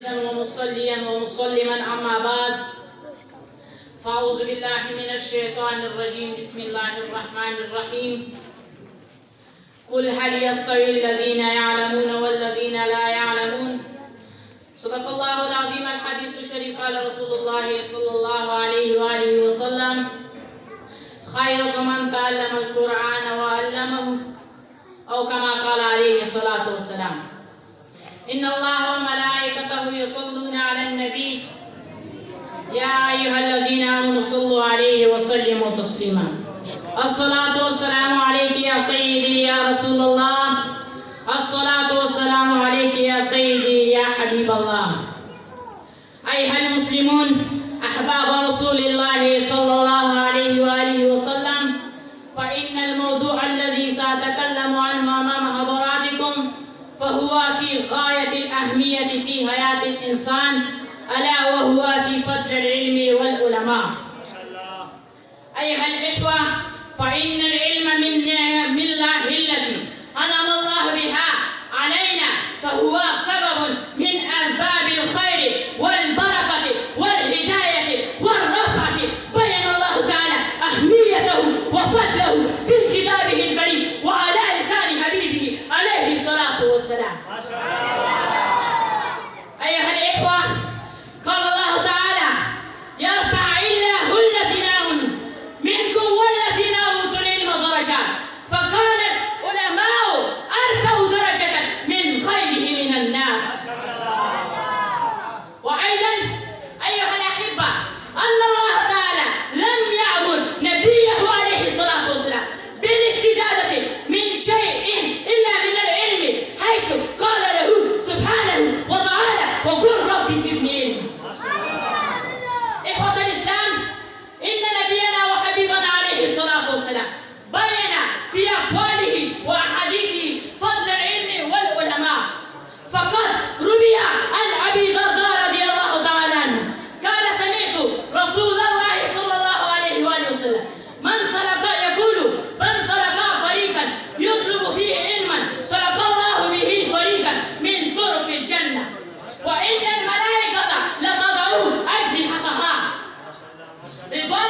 ومصليا ومسلما أما بعد فأعوذ بالله من الشيطان الرجيم بسم الله الرحمن الرحيم قل هل يستوي الذين يعلمون والذين لا يعلمون صدق الله العظيم الحديث الشريف قال رسول الله صلى الله عليه وآله وسلم خيركم من تعلم القرآن وعلمه أو كما قال عليه الصلاة والسلام إن الله وملائكته يصلون على النبي يا أيها الذين آمنوا صلوا عليه وسلموا تسليما الصلاة والسلام عليك يا سيدي يا رسول الله الصلاة والسلام عليك يا سيدي يا حبيب الله أيها المسلمون أحباب رسول الله صلى الله عليه وآله وسلم فإن الموضوع الذي سأتكلم عنه أمام حضراتكم فهو في غاية الأهمية في حياة الإنسان ألا وهو في فضل العلم والعلماء. أيها الإخوة فإن العلم من الله التي أنعم الله بها علينا فهو سبب من أسباب الخير والبركة والهداية والرفعة بين الله تعالى أهميته وفضله في كتابه الكريم وعلى لسان حبيبه عليه الصلاة والسلام. أيها الإخوة قال الله تعالى يرفع الله الذين آمنوا منكم والذين أوتوا العلم درجات فقال العلماء أرفع درجة من غيره من الناس. وأيضا أيها الأحبة أن الله تعالى لم يأمر نبيه عليه الصلاة والسلام بالاستزادة من شيء إلا من العلم حيث قال له سبحانه وتعالى وقل رب زدني علما. إخوة الإسلام إن نبينا وحبيبنا عليه الصلاة والسلام بين في أقواله وأحاديثه فضل العلم والعلماء فقد روي عن أبي الدرداء رضي الله تعالى عنه قال سمعت رسول الله صلى الله عليه وآله وسلم من سلك طريقا يطلب فيه علما سلك الله به طريقا من طرق الجنة وإن الملائكة لتضع أجنحتها رضا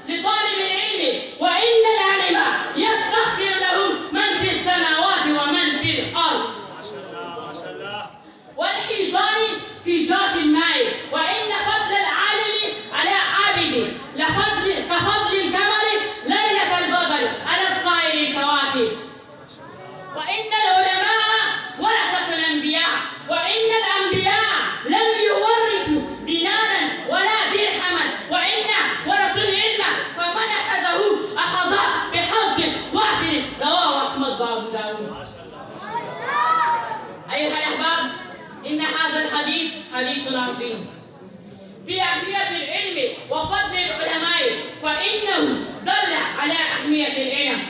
لطالب العلم وإن العالم يستغفر له من في السماوات ومن في الأرض والحيطان في جوف الماء وإن فضل العالم على عابد كفضل القمر ليلة البدر على سائر الكواكب وإن العلماء ورثة الأنبياء وإن الأنبياء لم يورثوا دينارا ولا درهما وإن ورثوا العلم فمن أخذ بحظ وافر رواه أحمد وأبو داود. أيها الأحباب إن هذا الحديث حديث عظيم في أهمية العلم وفضل العلماء فإنه دل على أهمية العلم.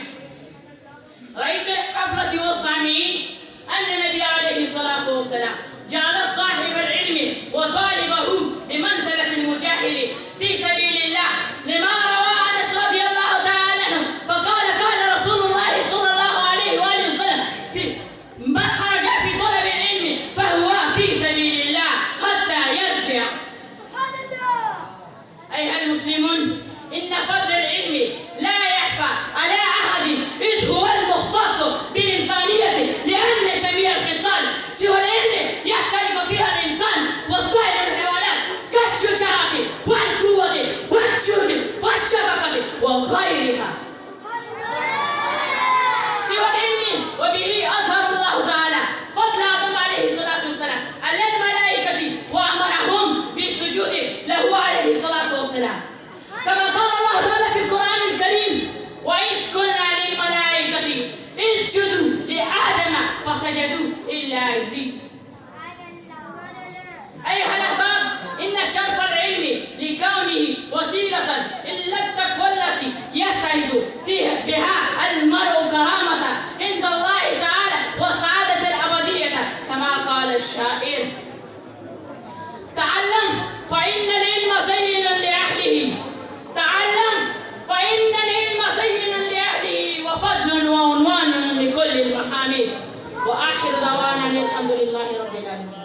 رئيس الحفلة والسامعين أن النبي عليه الصلاة والسلام جعل صاحب العلم وطالبه بمنزلة المجاهد في سبيل الله لما روى أنس رضي الله تعالى عنه فقال قال رسول الله صلى الله عليه وآله وسلم من خرج في طلب العلم فهو في سبيل الله حتى يرجع. أيها المسلمون إن فضل العلم لا يخفى على أحد إذ هو المختص بالإنسانية لأن جميع الخصال سوى العلم يشترك فيها الإنسان وسائر الحيوانات كالشجاعة والقوة والجود والشفقة وغيرها سوى العلم وبه أظهر الله تعالى فضل آدم عليه الصلاة والسلام على الملائكة وأمرهم بالسجود له عليه الصلاة والسلام كما قال الله تعالى في القرآن الكريم وإذ قلنا للملائكة اسجدوا لآدم فسجدوا إلا إبليس. أيها الأحباب إن شرف العلم لكونه وسيلة إلى التقوى التي يستهد بها المرء كرامة عند الله تعالى والسعادة الأبدية كما قال الشاعر تعلم فإن العلم زين لأهله تعلم فإن العلم زين لأهله وفضل وعنوان لكل المحامد وآخر دعوانا الحمد لله رب العالمين.